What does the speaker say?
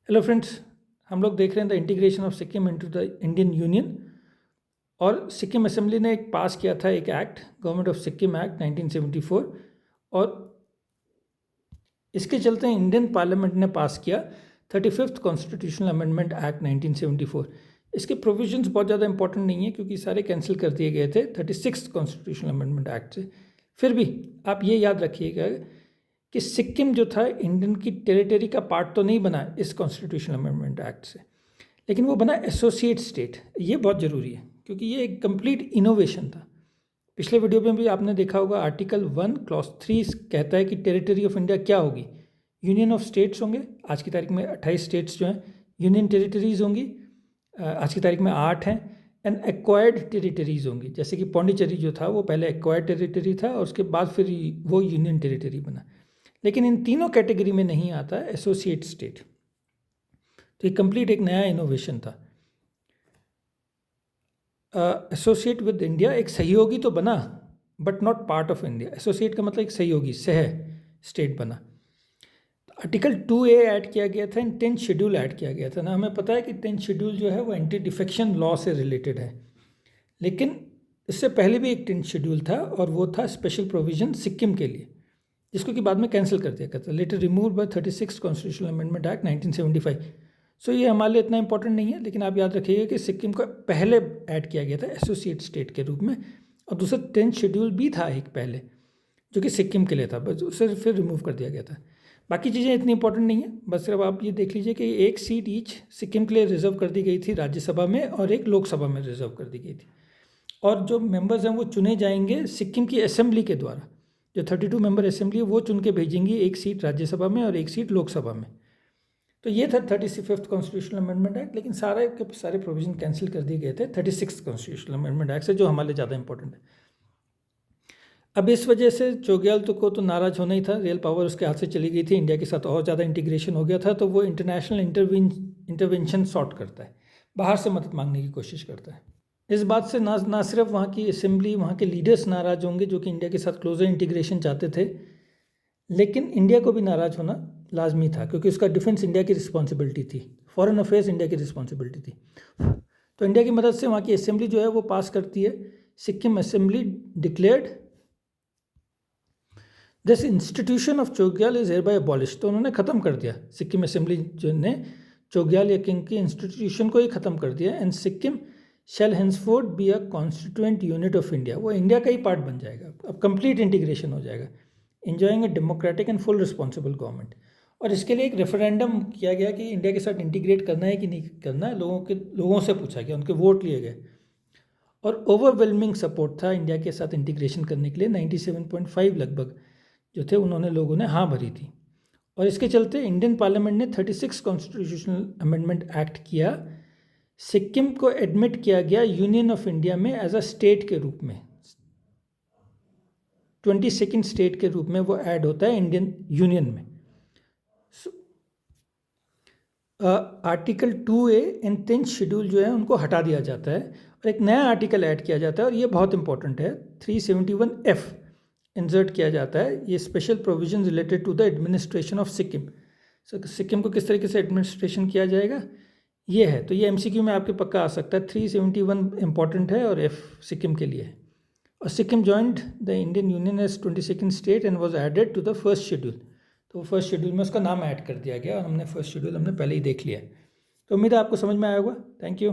Hello friends, हम लोग देख रहे हैं the integration of Sikkim into the Indian union. और सिक्किम असेंबली ने एक पास किया था एक act, government of Sikkim act 1974। और इसके चलते इंडियन पार्लियामेंट ने पास किया 35th कॉन्स्टिट्यूशनल अमेंडमेंट एक्ट 1974। इसके प्रोविजंस बहुत ज़्यादा इंपॉर्टेंट नहीं है क्योंकि सारे कैंसिल कर दिए गए थे 36th कॉन्स्टिट्यूशनल अमेंडमेंट एक्ट से। फिर भी आप ये याद रखिएगा कि सिक्किम जो था इंडियन की टेरिटरी का पार्ट तो नहीं बना इस कॉन्स्टिट्यूशनल अमेंडमेंट एक्ट से, लेकिन वो बना एसोसिएट स्टेट। ये बहुत ज़रूरी है क्योंकि ये एक कंप्लीट इनोवेशन था। पिछले वीडियो में भी आपने देखा होगा, आर्टिकल 1 क्लॉज 3 कहता है कि टेरिटरी ऑफ इंडिया क्या होगी, यूनियन ऑफ स्टेट्स होंगे। आज की तारीख में 28 स्टेट्स जो हैं यूनियन टेरिटरीज होंगी, आज की तारीख में 8 हैं। एंड एक्वायर्ड टेरिटरीज होंगी, जैसे कि पौंडीचेरी जो था वो पहले एक्वायर्ड टेरिटरी था और उसके बाद फिर वो यूनियन टेरिटरी बना। लेकिन इन तीनों कैटेगरी में नहीं आता एसोसिएट स्टेट। तो ये कंप्लीट एक नया इनोवेशन था। एसोसिएट विद इंडिया एक सहयोगी तो बना but not part of India. Associate का मतलब एक सहयोगी सह स्टेट बना। आर्टिकल 2A ऐड किया गया था, एंड 10th शेड्यूल ऐड किया गया था ना। हमें पता है कि 10th शेड्यूल जो है वो एंटी डिफेक्शन लॉ से रिलेटेड है, लेकिन इससे पहले भी एक 10th शेड्यूल था और वो था स्पेशल प्रोविजन सिक्किम के लिए, जिसको कि बाद में कैंसिल कर दिया गया था, later removed by 36 constitutional amendment act 1975। So ये हमारे लिए इतना इंपॉर्टेंट नहीं है, लेकिन आप याद रखिएगा कि सिक्किम को पहले ऐड किया गया था एसोसिएट स्टेट के रूप में, और दूसरा 10th शेड्यूल भी था एक पहले जो कि सिक्किम के लिए था, बस उसे फिर रिमूव कर दिया गया था। बाकी चीज़ें इतनी इंपॉर्टेंट नहीं है, बस सिर्फ आप ये देख लीजिए कि एक सीट ईच सिक्किम के लिए रिजर्व कर दी गई थी राज्यसभा में और एक लोकसभा में रिजर्व कर दी गई थी। और जो मेंबर्स हैं वो चुने जाएंगे सिक्किम की असेंबली के द्वारा। जो 32 मेंबर असेंबली है वो चुन के भेजेंगी, एक सीट राज्यसभा में और एक सीट लोकसभा में। तो ये था 35th कॉन्स्टिट्यूशनल अमेंडमेंट एक्ट, लेकिन सारे के सारे प्रोविजन कैंसिल कर दिए गए थे 36th कॉन्स्टिट्यूशनल अमेंडमेंट एक्ट से, जो हमारे लिए ज़्यादा इंपॉर्टेंट है। अब इस वजह से चोग्याल को तो नाराज़ होना ही था, रियल पावर उसके हाथ से चली गई थी, इंडिया के साथ और ज़्यादा इंटीग्रेशन हो गया था, तो वो इंटरनेशनल इंटरवेंशन सॉर्ट करता है, बाहर से मदद मांगने की कोशिश करता है। इस बात से ना सिर्फ वहाँ की असेंबली, वहाँ के लीडर्स नाराज़ होंगे जो कि इंडिया के साथ क्लोजर इंटीग्रेशन चाहते थे, लेकिन इंडिया को भी नाराज़ होना लाजमी था क्योंकि उसका डिफेंस इंडिया की रिस्पॉन्सिबिलिटी थी, फॉरेन अफेयर्स इंडिया की रिस्पॉन्सिबिलिटी थी। तो इंडिया की मदद से वहाँ की असेंबली जो है वो पास करती है, Sikkim assembly declared this institution of Chogyal is hereby abolish. तो उन्होंने ख़त्म कर दिया, सिक्किम असेंबली जो ने चोग्याल या किंग की इंस्टीट्यूशन को ही ख़त्म कर दिया। And Sikkim shall henceforth be a constituent unit of India, वो इंडिया का ही पार्ट बन जाएगा, अब कंप्लीट इंटीग्रेशन हो जाएगा, enjoying a democratic and full responsible government. और इसके लिए एक रेफरेंडम किया गया कि इंडिया के साथ इंटीग्रेट करना है कि नहीं करना है, लोगों से पूछा गया, उनके वोट लिए गए और ओवरवेलमिंग सपोर्ट था इंडिया के साथ इंटीग्रेशन करने के लिए। 97.5 लगभग जो थे उन्होंने लोगों ने हाँ भरी थी। और इसके चलते इंडियन पार्लियामेंट ने 36 कॉन्स्टिट्यूशनल अमेंडमेंट एक्ट किया, सिक्किम को एडमिट किया गया यूनियन ऑफ इंडिया में एज अ स्टेट के रूप में, 22nd स्टेट के रूप में वो ऐड होता है इंडियन यूनियन में। Article 2A and 10th schedule जो है उनको हटा दिया जाता है और एक नया आर्टिकल ऐड किया जाता है, और ये बहुत इंपॉर्टेंट है, 371F इंसर्ट किया जाता है। ये special provision related to the administration of Sikkim. Sikkim को किस तरीके से एडमिनिस्ट्रेशन किया जाएगा ये है, तो ये MCQ में आपके पक्का आ सकता है। 371 इंपॉर्टेंट है और F सिक्किम के लिए है। और Sikkim joined the Indian union as 22nd state and was added to the first schedule. तो फर्स्ट शेड्यूल में उसका नाम ऐड कर दिया गया और हमने फर्स्ट शेड्यूल हमने पहले ही देख लिया। तो उम्मीद है आपको समझ में आया होगा। Thank you.